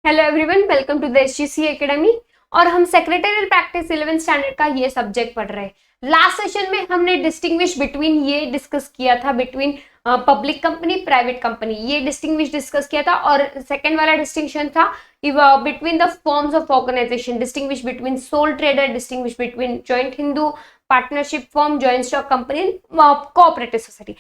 Hello everyone, welcome to the SGC academy. और हम secretarial practice 11th standard का ये सब्जेक्ट पढ़ रहे हैं। लास्ट सेशन में हमने डिस्टिंग्विश बिटवीन ये डिस्कस किया था, between public company private company, ये डिस्टिंग्विश डिस्कस किया था। और सेकंड वाला डिस्टिंक्शन था between the forms of organisation, distinguish between sole trader, distinguish between joint Hindu partnership form, joint stock company, cooperative society.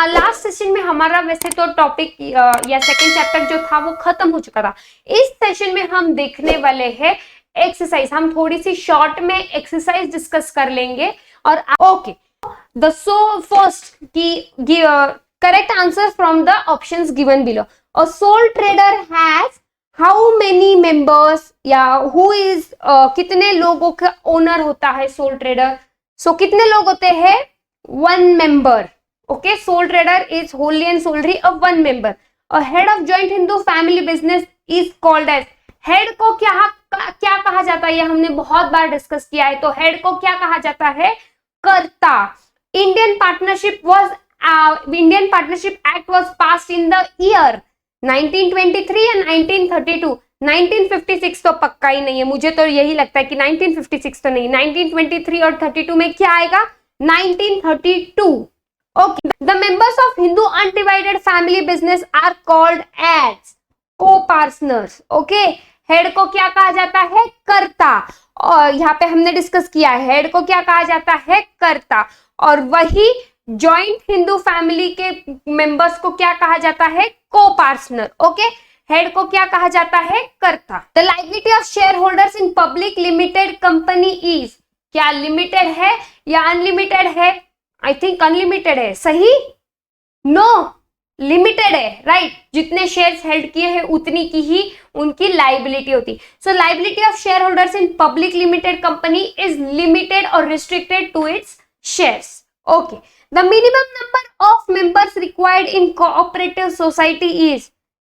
Last session में हमारा वैसे तो टॉपिक या सेकंड चैप्टर जो था वो खत्म हो चुका था। इस सेशन में हम देखने वाले हैं एक्सरसाइज। हम थोड़ी सी शॉर्ट में एक्सरसाइज डिस्कस कर लेंगे। और ओके, द सो फर्स्ट की correct answer from the options given below. A soul trader has how many members, या हु इज कितने लोगों का ओनर होता है सोल ट्रेडर। सो कितने लोग होते हैं? 1 member. Okay, sole trader is wholly and solely of 1 member. A head of joint Hindu family business is called as, head को क्या कहा जाता है? ये हमने बहुत बार डिस्कस किया है। तो हेड को क्या कहा जाता है? कर्ता। Indian partnership act was passed in the year 1923 and 1932। 1956 तो पक्का ही नहीं है, मुझे तो यही लगता है कि 1956 तो नहीं, 1923 और 32 में क्या आएगा? 1932। Okay, the members of Hindu undivided family business are called as co-partners. Okay, head को क्या कहा जाता है? कर्ता। और यहाँ पे हमने डिस्कस किया है, हेड को क्या कहा जाता है? कर्ता। और वही जॉइंट हिंदू फैमिली के मेंबर्स को क्या कहा जाता है? को-पार्टनर। ओके, हेड को क्या कहा जाता है? कर्ता। The liability of share holders in public limited company is, क्या लिमिटेड है या अनलिमिटेड है? आई थिंक अनलिमिटेड है। सही? नो, लिमिटेड है। राइट, जितने शेयर्स हेल्ड किए हैं उतनी की ही उनकी लाइबिलिटी होती। So liability of share holders in public limited company is limited और restricted to its shares. Okay, the minimum number of members required in cooperative society is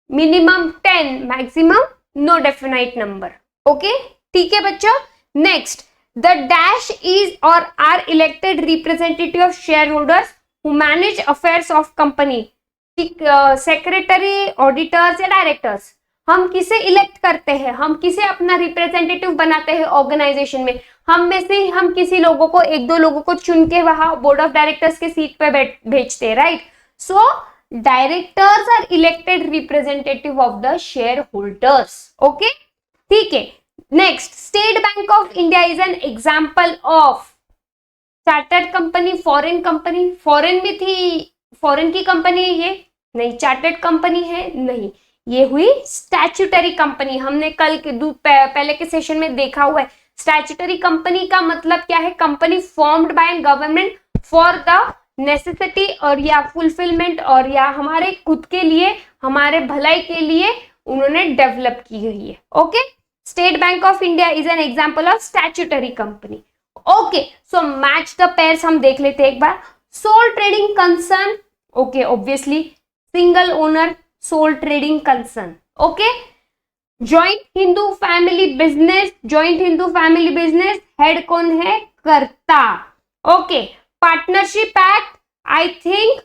minimum 10, maximum no definite number. Okay, ठीक है बच्चों। Next, the dash is or are elected representative of shareholders who manage affairs of company, secretary, auditors या directors। हम किसे elect करते हैं? हम किसे अपना रिप्रेजेंटेटिव बनाते हैं ऑर्गेनाइजेशन में? हम में से हम किसी लोगों को, 1-2 लोगों को चुन के वहां बोर्ड ऑफ डायरेक्टर्स के सीट पे भेजते हैं। Right, so directors are elected representative of the share holders. Okay, ठीक है। Next, state bank of India is an example of chartered company, foreign company. Foreign भी थी, फॉरेन की कंपनी है ये? नहीं। चार्टर्ड कंपनी है? नहीं। ये हुई स्टैट्यूटरी कंपनी। हमने कल के पहले के सेशन में देखा हुआ है। स्टैट्यूटरी कंपनी का मतलब क्या है? Company formed by government for the necessity और या फुलफिलमेंट और या हमारे खुद के लिए, हमारे भलाई के लिए उन्होंने डेवलप की हुई है। Okay, State Bank of India is an example of statutory company. Okay, so match the pairs हम देख लेते हैं एक बार। Sole trading concern, okay, obviously single owner sole trading concern. Okay, joint Hindu family business, joint Hindu family business, head कौन है? कर्ता। Okay, partnership act, I think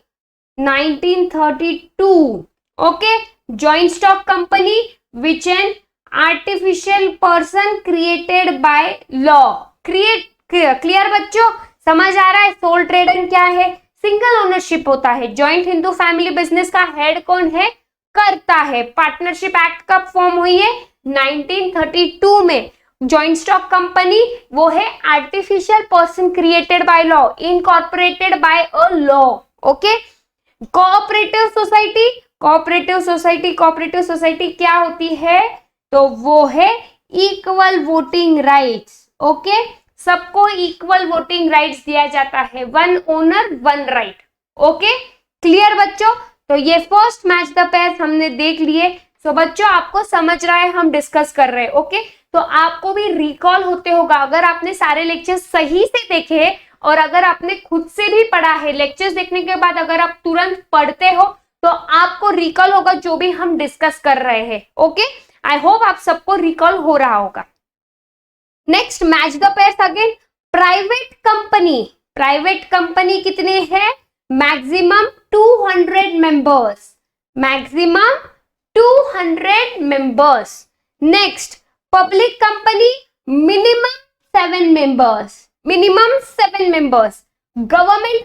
1932. Okay, joint stock company, which an artificial person created by law. Clear बच्चों, समझ आ रहा है? Soul trader क्या है? Single ownership होता है। जॉइंट हिंदू फैमिली बिजनेस का हेड कौन है? कर्ता है। पार्टनरशिप एक्ट कब फॉर्म हुई है? 1932 में। जॉइंट स्टॉक कंपनी वो है artificial person created by law, incorporated by a law. Okay, cooperative society, cooperative society क्या होती है? तो वो है इक्वल वोटिंग राइट्स। ओके, सबको इक्वल वोटिंग राइट्स दिया जाता है। 1 ओनर 1 राइट। ओके, क्लियर बच्चों? तो ये फर्स्ट मैच द पेयर्स हमने देख लिए। सो बच्चों, आपको समझ रहा है हम डिस्कस कर रहे हैं। ओके, तो आपको भी रिकॉल होते होगा अगर आपने सारे लेक्चर्स सही से देखे और अगर आपने खुद से भी पढ़ा है। लेक्चर्स देखने के बाद अगर आप तुरंत पढ़ते हो तो आपको रिकॉल होगा जो भी हम डिस्कस कर रहे हैं। ओके, आई होप आप सबको रिकॉल हो रहा होगा। Next, match the pairs again. Private company, private company कितने हैं? Maximum 200 members, maximum 200 members. Next, public company minimum 7 members, minimum 7 members. Government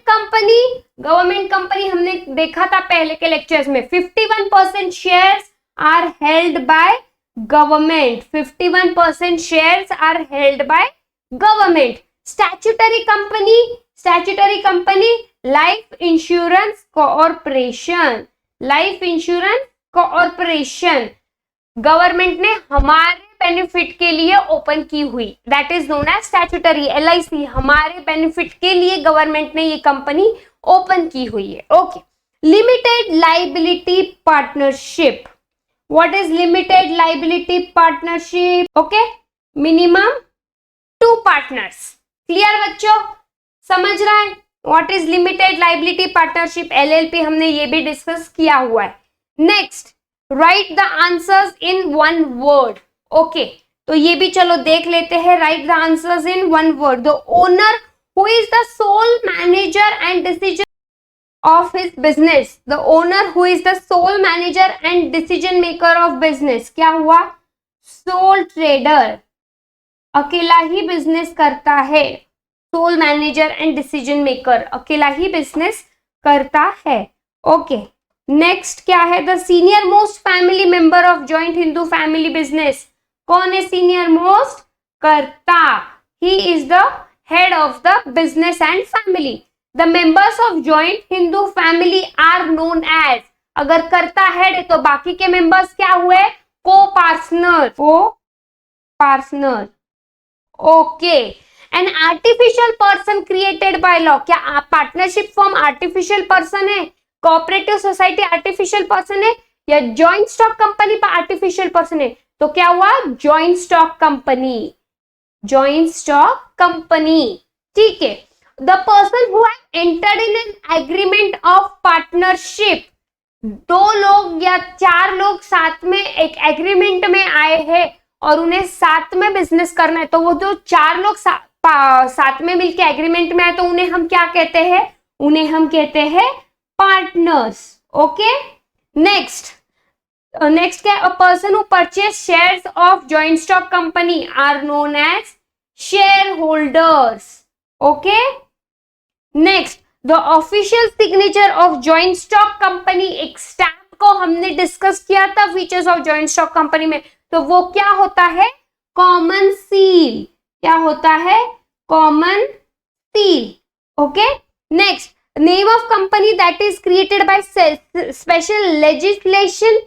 company हमने देखा था पहले के लेक्चर्स में, 51% shares are held by government, 51% shares are held by government. Statutory company life insurance corporation, life insurance corporation government ने हमारे benefit के लिए ओपन की हुई, that is known as statutory. LIC हमारे बेनिफिट के लिए गवर्नमेंट ने ये कंपनी ओपन की हुई है। Okay, limited liability partnership, what is limited liability partnership? Okay, minimum 2 partners. Clear बच्चों, समझ रहा है what is limited liability partnership? LLP हमने ये भी डिस्कस किया हुआ है। Next, right the answers in 1 word. Okay, तो ये भी चलो देख लेते हैं। Right the answers in 1 word. The owner who is the sole manager and decision of his business, the owner who is the sole manager and decision maker of business, क्या हुआ? sole trader, अकेला ही business करता है। sole manager and decision maker, अकेला ही business करता है। Okay, next क्या है? The senior most family member of joint Hindu family business, कौन है सीनियर मोस्ट? कर्ता, he is the head of the business and family. The members of joint Hindu family are known as, अगर करता head है तो बाकी के मेंबर्स क्या हुए? Co-partner, co-partner. Okay, an artificial person created by law, क्या पार्टनरशिप फॉर्म आर्टिफिशियल पर्सन है? कोऑपरेटिव सोसाइटी आर्टिफिशियल पर्सन है? या जॉइंट स्टॉक कंपनी पर आर्टिफिशियल पर्सन है? तो क्या हुआ? Joint stock company, joint stock company. ठीक है, the person who have entered in an agreement of partnership, 2 लोग या 4 लोग साथ में एक एग्रीमेंट में आए हैं और उन्हें साथ में बिजनेस करना है, तो वो जो 4 लोग साथ में मिलके एग्रीमेंट में आए तो उन्हें हम क्या कहते हैं? उन्हें हम कहते हैं पार्टनर्स। ओके, नेक्स्ट क्या? A person who purchase shares of joint stock company are known as shareholders. Okay, next, the official signature of joint stock company, एक स्टैम्प को हमने डिस्कस किया था features of joint stock company में, तो वो क्या होता है? Common seal. क्या होता है? Common seal. Okay, next, name of company that is created by special legislation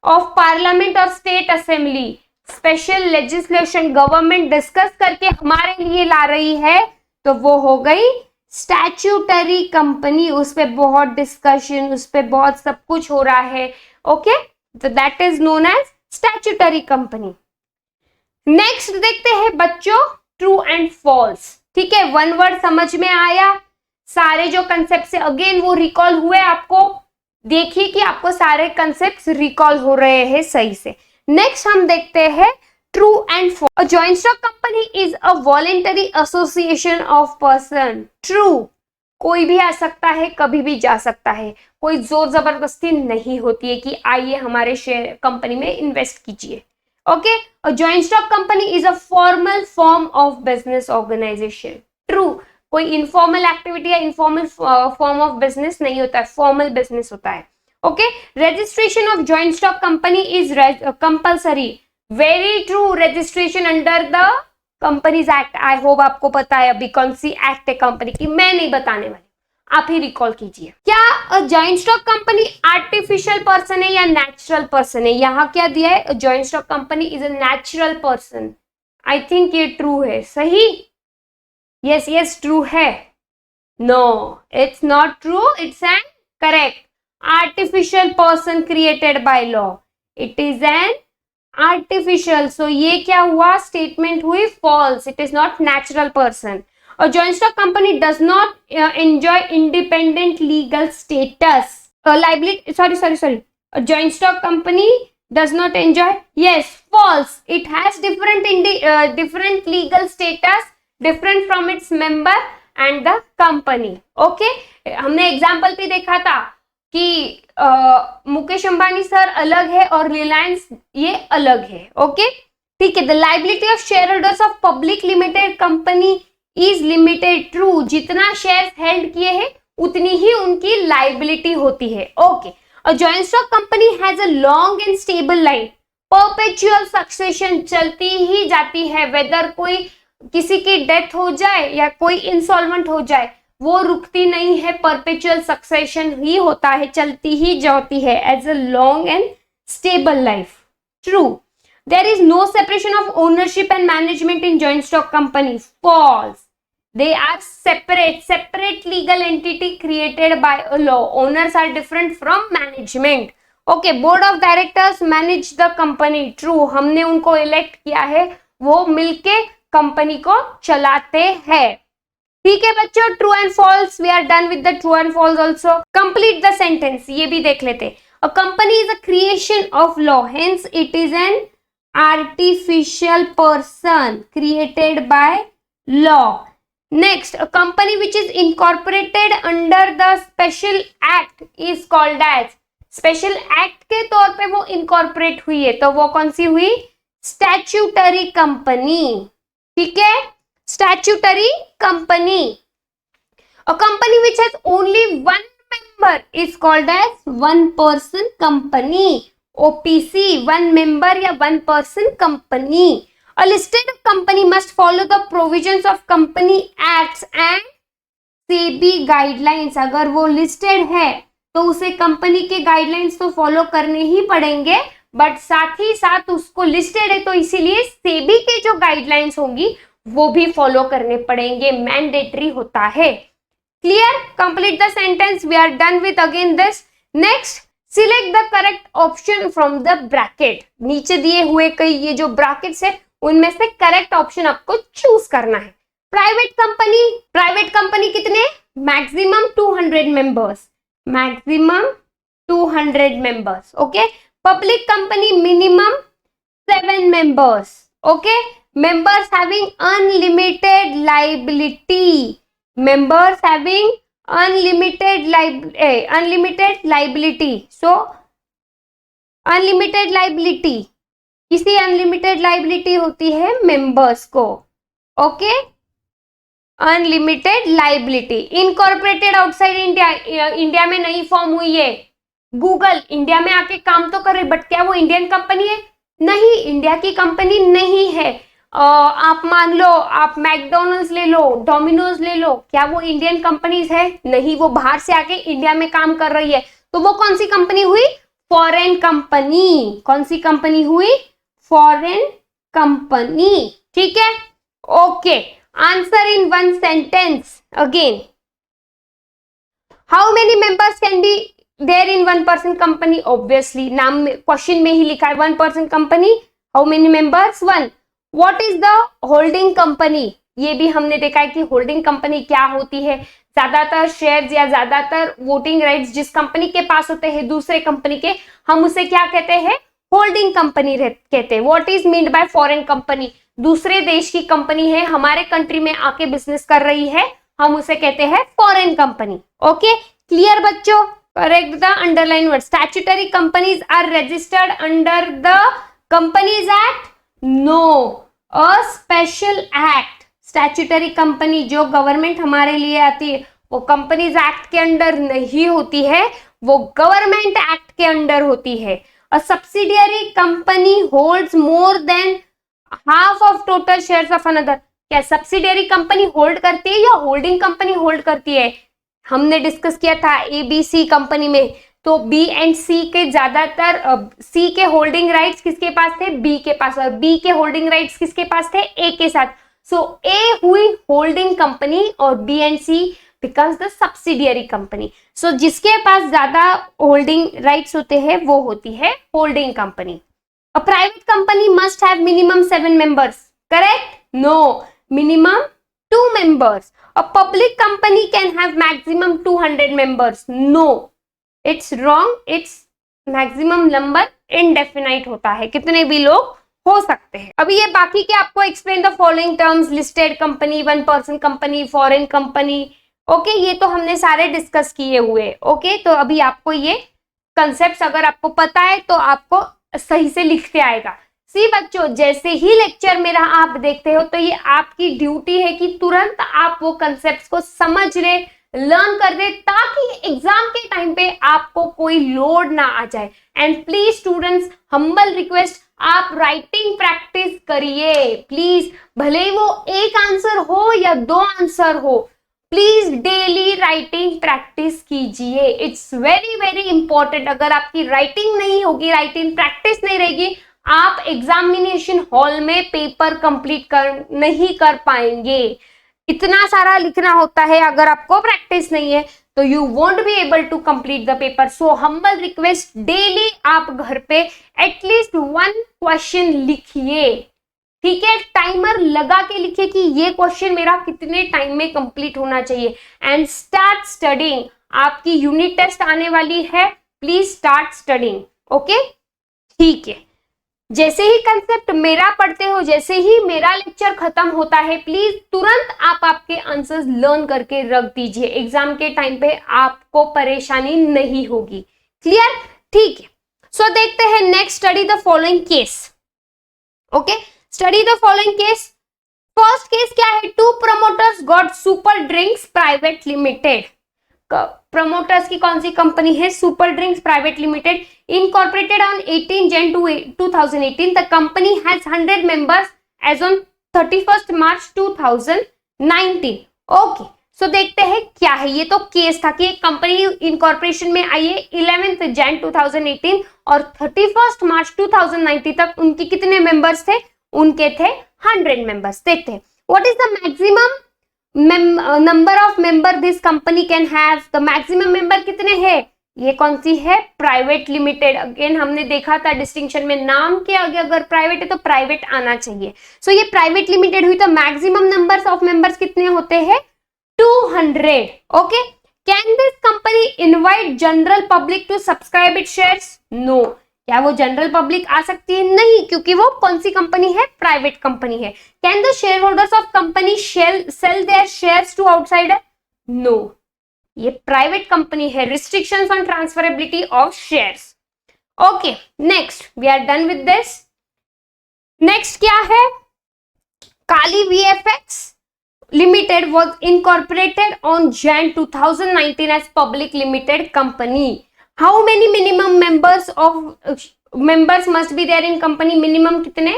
of parliament और state assembly. Special legislation government discuss करके हमारे लिए ला रही है, तो वो हो गई स्टैट्यूटरी कंपनी। उस पे बहुत डिस्कशन, उस पे बहुत सब कुछ हो रहा है। ओके, तो that is known as statutory company. Next देखते हैं बच्चों, ट्रू एंड फॉल्स। ठीक है, 1 वर्ड समझ में आया? सारे जो कंसेप्ट से अगेन वो रिकॉल हुए आपको? देखिए कि आपको सारे कंसेप्ट रिकॉल हो रहे हैं सही से। नेक्स्ट हम देखते हैं true and false. A joint stock company is a voluntary association of person. True, कोई भी आ सकता है, कभी भी जा सकता है, कोई जोर जबरदस्ती नहीं होती है कि आइए हमारे शेयर कंपनी में इन्वेस्ट कीजिए। Okay, a joint stock company is a formal form of business organization. True, कोई इनफॉर्मल एक्टिविटी या इनफॉर्मल फॉर्म ऑफ बिजनेस नहीं होता है, फॉर्मल बिजनेस होता है। Okay, registration of joint stock company is compulsory. Very true, registration under the companies act. I hope आपको पता है, अभी कौन सी एक्ट है कंपनी की, मैं नहीं बताने वाली, आप ही रिकॉल कीजिए। क्या joint stock company artificial person है या नेचुरल पर्सन है? यहाँ क्या दिया है? Joint stock company is a natural person. I think ये ट्रू है। सही? यस यस, ट्रू है। No, it's not true, it's an correct. Artificial person created by law, it is an artificial. So ये क्या हुआ? स्टेटमेंट हुई false, it is not natural person. A joint stock company does not enjoy independent legal status. Sorry. A joint stock company does not enjoy. Yes, false. It has different legal status, different from its member and the company. Okay? हमने example भी देखा था कि Mukesh Ambani sir अलग है और रिलायंस ये अलग है। ओके, ठीक है। The liability of share holders of public limited company is limited. True, जितना शेयर हेल्ड किए हैं उतनी ही उनकी लाइबिलिटी होती है। Okay, a joint stock company has a long and stable life. Perpetual succession चलती ही जाती है, वेदर कोई किसी की डेथ हो जाए या कोई इंसॉल्वेंट हो जाए, वो रुकती नहीं है, परपेचुअल सक्सेशन ही होता है, चलती ही जाती है, as a long and stable life. True, there is no separation of ownership and management in joint stock company. False, they are separate legal entity created by a law. Owners are different from management. Okay, board of directors manage the company. True, हमने उनको elect किया है, वो मिलके company को चलाते हैं। ठीक है बच्चों, true and false, we are done with the true and false also. Complete the sentence, ये भी देख लेते। A company is a creation of law, hence it is an artificial person created by law. Next, a company which is incorporated under the special act is called as, special act के तौर पे वो incorporate हुई है, तो वो कौन सी हुई? Statutory company। ठीक है, statutory company। A company which has only one member is called as one person company। OPC, one member या one person company। A listed company must follow the provisions of Company Acts and SEBI guidelines। अगर वो listed है तो उसे company के guidelines तो follow करने ही पड़ेंगे, बट साथ ही साथ उसको लिस्टेड है तो इसीलिए सेबी के जो गाइडलाइंस होंगी वो भी फॉलो करने पड़ेंगे, मैंडेटरी होता है। Clear? Complete the sentence, we are done with again this. Next, select the correct option from the bracket. नीचे दिए हुए कई ये जो ब्रैकेट्स है उनमें से करेक्ट ऑप्शन आपको चूज करना है। प्राइवेट कंपनी कितने? Maximum 200 members, maximum 200 members. Okay, public company minimum 7 members. Okay, members having unlimited liability, members having unlimited liability. So unlimited liability, किसी अनलिमिटेड लाइबिलिटी होती है मेंबर्स को। Okay, unlimited liability. Incorporated outside India, India में नहीं form हुई है। Google India में आके काम तो कर रही, बट क्या वो इंडियन कंपनी है? नहीं, इंडिया की कंपनी नहीं है। आप मान लो, आप मैकडोनल्ड्स ले लो, डोमिनोज ले लो, क्या वो इंडियन कंपनीज है? नहीं, वो बाहर से आके इंडिया में काम कर रही है, तो वो कौन सी कंपनी हुई? Foreign company. कौन सी कंपनी हुई? Foreign company. ठीक है, okay. Answer in one sentence again. How many members can be there in one person company? Obviously नाम में, क्वेश्चन में ही लिखा है one person company. How many members? 1। What is the holding company? ये भी हमने देखा है कि होल्डिंग कंपनी क्या होती है। ज्यादातर शेयर्स या ज्यादातर वोटिंग राइट्स जिस कंपनी के पास होते हैं दूसरे कंपनी के, हम उसे क्या कहते हैं? होल्डिंग कंपनी कहते हैं। What is meant by foreign company? दूसरे देश की कंपनी है, हमारे कंट्री में आके बिजनेस कर रही है, हम उसे कहते हैं फॉरेन कंपनी। ओके, क्लियर बच्चों? Correct the underline word. Statutory companies are registered under the companies act? No, a special act. Statutory company जो गवर्नमेंट हमारे लिए आती है वो कंपनीज एक्ट के अंडर नहीं होती है, वो गवर्नमेंट एक्ट के अंडर होती है। A subsidiary company holds more than half of total shares of another। क्या सब्सिडियरी कंपनी होल्ड करती है या होल्डिंग कंपनी होल्ड करती है? हमने डिस्कस किया था ABC कंपनी में, तो B एंड C के ज्यादातर C के होल्डिंग राइट्स किसके पास थे? B के पास, और B के होल्डिंग राइट्स किसके पास थे? A के साथ। सो A हुई होल्डिंग कंपनी और B and C becomes the subsidiary company. So जिसके पास ज्यादा होल्डिंग राइट्स होते हैं वो होती है holding company. A private company must have minimum 7 members. Correct? No, minimum 2 members। A public company can have maximum 200 members। No, it's wrong। It's maximum number indefinite होता है, कितने भी लोग हो सकते हैं। अभी ये बाकी के आपको explain the following terms: listed company, one person company, foreign company, okay, ये तो हमने सारे डिस्कस किए हुए। ओके, तो अभी आपको ये कंसेप्ट अगर आपको पता है तो आपको सही से लिखते आएगा। सी बच्चों, जैसे ही लेक्चर मेरा आप देखते हो तो ये आपकी ड्यूटी है कि तुरंत आप वो कंसेप्ट को समझ ले, लर्न कर दे, ताकि एग्जाम के टाइम पे आपको कोई लोड ना आ जाए। And please students, humble request, आप राइटिंग प्रैक्टिस करिए प्लीज, भले ही वो एक आंसर हो या 2 आंसर हो, प्लीज डेली राइटिंग प्रैक्टिस कीजिए। It's very very important. अगर आपकी राइटिंग नहीं होगी, राइटिंग प्रैक्टिस नहीं रहेगी, आप एग्जामिनेशन हॉल में पेपर कंप्लीट नहीं कर पाएंगे। इतना सारा लिखना होता है, अगर आपको प्रैक्टिस नहीं है तो you won't be able to complete the paper. So humble request, daily आप घर पे एटलीस्ट 1 क्वेश्चन लिखिए, ठीक है? टाइमर लगा के लिखिए कि ये क्वेश्चन मेरा कितने टाइम में कंप्लीट होना चाहिए। एंड स्टार्ट स्टडिंग, आपकी यूनिट टेस्ट आने वाली है, प्लीज स्टार्ट स्टडिंग। ओके, ठीक है। जैसे ही कंसेप्ट मेरा पढ़ते हो, जैसे ही मेरा लेक्चर खत्म होता है, प्लीज तुरंत आप आपके आंसर्स लर्न करके रख दीजिए। एग्जाम के टाइम पे आपको परेशानी नहीं होगी। क्लियर? ठीक है। सो देखते हैं next, study the following case. Okay, study the following case. First case क्या है? 2 promoters got super drinks private limited. Promoters की कौन सी कंपनी है? Super drinks private limited, incorporated on 18 Jan 2018. The company has 100 members as on 31st March 2019. Okay, सो देखते हैं क्या है। ये तो केस था कि एक कंपनी इनकॉर्पोरेशन में आई है 11 Jan 2018 और 31 March 2019 तक उनके कितने मेंबर्स थे? उनके थे 100 मेंबर्स। देखते हैं what is the maximum number of member this company can have. The maximum member कितने हैं? ये कौन सी है? Private limited. अगेन हमने देखा था डिस्टिंक्शन में, नाम के आगे अगर प्राइवेट है तो प्राइवेट आना चाहिए। सो ये प्राइवेट लिमिटेड हुई, तो मैक्सिमम नंबर्स ऑफ मेंबर्स कितने होते हैं? 200। Okay, can this company invite general public to subscribe it shares? No. क्या वो जनरल पब्लिक आ सकती है? नहीं, क्योंकि वो कौन सी कंपनी है? प्राइवेट कंपनी है। Can the share holders of company sell their shares to outsider? No, ये प्राइवेट कंपनी है। Restrictions on transferability of shares. Okay, next, we are done with this. Next क्या है? Kali VFX limited was incorporated on Jan 2019 as public limited company. How many minimum members must be there in company? Minimum कितने?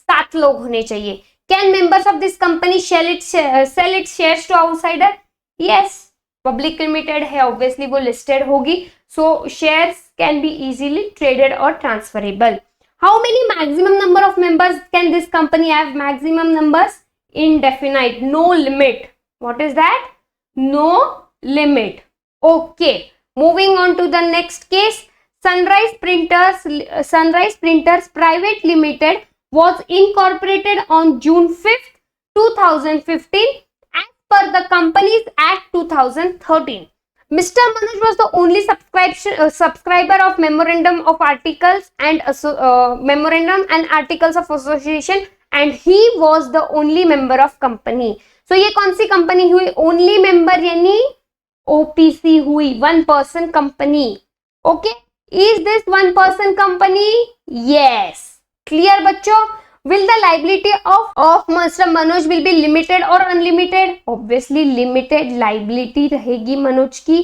7 लोग होने चाहिए। Can members of this company sell it shares to outsider? Yes, public limited है, obviously वो listed होगी, so shares can be easily traded और transferable. How many maximum number of members can this company have? Maximum numbers indefinite, no limit. What is that? No limit. Okay, moving on to the next case. Sunrise Printers Private Limited was incorporated on June 5th 2015 as per the Companies Act 2013. Mr. Manoj was the only subscriber of Memorandum of Articles and Memorandum and Articles of Association and he was the only member of company. So ये कौन सी company हुई? Only member यानी OPC हुई, 1 person company. Okay, is this 1 person company? Yes. Clear बच्चों? Will the liability of mister Manoj will be limited और unlimited? Obviously limited liability रहेगी मनोज की।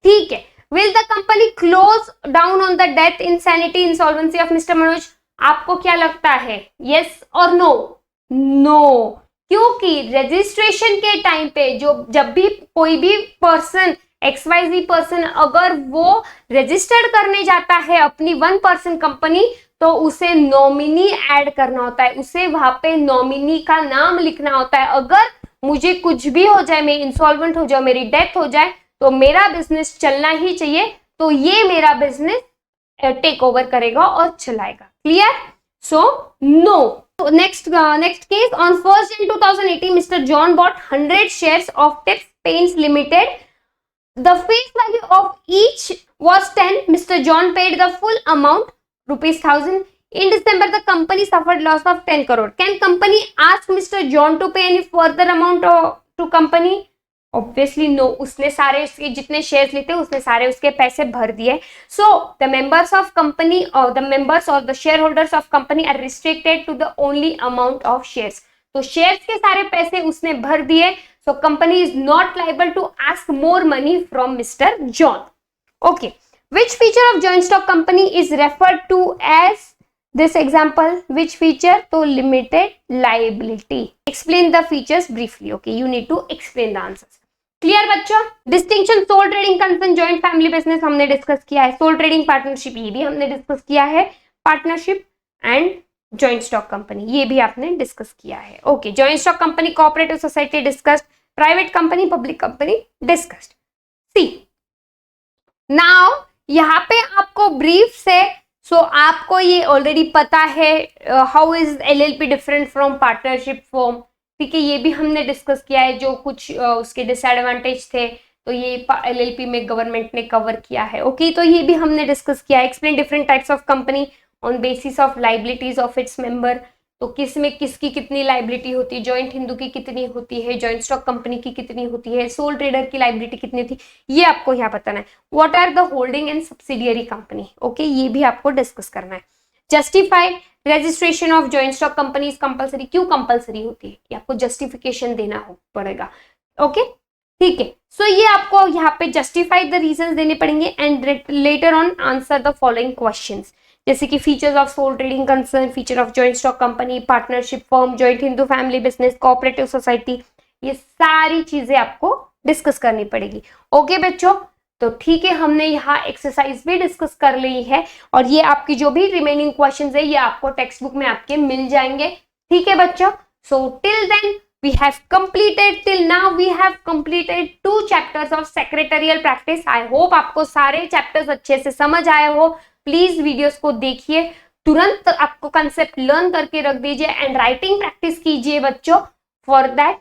ठीक है। Will the company close down on the death, insanity, insolvency of mister Manoj? आपको क्या लगता है? यस और नो? नो, क्योंकि रजिस्ट्रेशन के टाइम पे जब भी कोई भी पर्सन XYZ पर्सन अगर वो रजिस्टर्ड करने जाता है अपनी 1 person कंपनी, तो उसे नॉमिनी ऐड करना होता है, उसे वहां पे नॉमिनी का नाम लिखना होता है। अगर मुझे कुछ भी हो जाए, मैं इंसॉल्वेंट हो जाऊं, मेरी डेथ हो जाए, तो मेरा बिजनेस चलना ही चाहिए, तो ये मेरा बिजनेस टेक ओवर करेगा और चलाएगा। Clear? So no. Next case, on 1st Jan 2018 mister John bought 100 shares of Tips Paints Limited. The face value of each was 10. Mr. John paid the full amount, ₹1000. In December, the company suffered loss of 10 crore. Can company ask Mr. John to pay any further amount to company? Obviously no, उसने सारे उसके जितने shares लेते उसने सारे उसके पैसे भर दिए. So the members of company और द मेंबर्स और the share holders of company are restricted to the only amount of shares. तो शेयर्स के सारे पैसे उसने भर दिए. So company is not liable to ask more money from mister John. Okay, which feature of joint stock company is referred to as this example? Which feature? तो limited liability. Explain the features briefly. Okay, you need to explain the answers. Clear बच्चों? Distinction sole trading concern joint family business हमने discuss किया है. Soul trading partnership ये भी हमने discuss किया है. Partnership and joint stock company ये भी आपने डिस्कस किया है. Okay, joint stock company cooperative society discussed. Private company public company discussed. See now यहाँ पे आपको ब्रीफ से आपको ये ऑलरेडी पता है how is LLP different from partnership form. ठीक है, ये भी हमने डिस्कस किया है. जो कुछ उसके डिसएडवांटेज थे तो ये एलएलपी में गवर्नमेंट ने कवर किया है. ओके, तो ये भी हमने डिस्कस किया है. Explain different types of company on basis of liabilities of its member. तो किस में किसकी कितनी लाइबिलिटी होती है, जॉइंट हिंदू की कितनी होती है, जॉइंट स्टॉक कंपनी की कितनी होती है, सोल ट्रेडर की लाइबिलिटी कितनी थी, ये आपको यहाँ बताना है. What are the holding and subsidiary company. Okay, ये भी आपको डिस्कस करना है. Justified registration of joint stock company is compulsory. क्यों कंपलसरी होती है, ये आपको जस्टिफिकेशन देना पड़ेगा. ओके, ठीक है. सो ये आपको यहाँ पे जस्टिफाइड द रीजंस देने पड़ेंगे and later on answer the following questions. जैसे कि features of sole trading concern, feature of joint stock company, partnership firm, joint Hindu family business, cooperative society, ये सारी चीजें आपको डिस्कस करनी पड़ेगी. ओके बच्चों, तो ठीक है, हमने यहाँ एक्सरसाइज भी डिस्कस कर ली है और ये आपकी जो भी रिमेनिंग क्वेश्चंस है ये आपको टेक्स्ट बुक में आपके मिल जाएंगे. ठीक है बच्चों, so till then we have completed till now we have completed 2 chapters of secretarial practice. I hope आपको सारे चैप्टर्स अच्छे से समझ आए हो. प्लीज वीडियोस को देखिए, तुरंत आपको कंसेप्ट लर्न करके रख दीजिए एंड राइटिंग प्रैक्टिस कीजिए बच्चों फॉर दैट.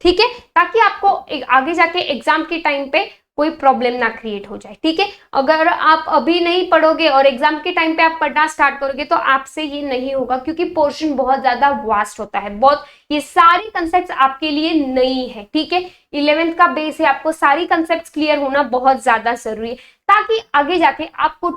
ठीक है, ताकि आपको आगे जाके एग्जाम के टाइम पे कोई प्रॉब्लम ना क्रिएट हो जाए. ठीक है, अगर आप अभी नहीं पढ़ोगे और एग्जाम के टाइम पे आप पढ़ना स्टार्ट करोगे तो आपसे ये नहीं होगा, क्योंकि पोर्शन बहुत ज्यादा वास्ट होता है. बहुत ये सारी कंसेप्ट्स आपके लिए नई है. ठीक है, 11th का बेस है, आपको सारी कंसेप्ट्स क्लियर होना बहुत ज्यादा जरूरी है ताकि आगे जाके आपको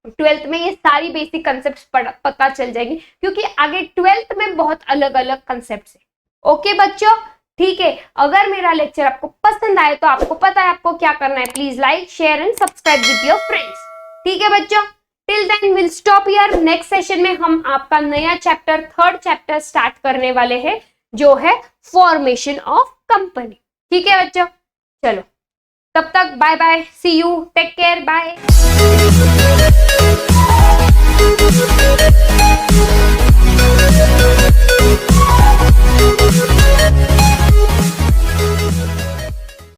12th में ये सारी बेसिक कंसेप्ट्स पता चल जाएगी, क्योंकि आगे 12th में बहुत अलग अलग कंसेप्ट्स है. ओके बच्चों, ठीक है. अगर मेरा लेक्चर आपको पसंद आए तो आपको पता है आपको क्या करना है. Please like, share and subscribe with your friends. ठीक है बच्चों, till then will stop here. Next session में हम आपका नया चैप्टर, 3rd चैप्टर स्टार्ट करने वाले हैं, जो है फॉर्मेशन ऑफ कंपनी. ठीक है बच्चों, चलो तब तक bye bye, see you, take care, bye.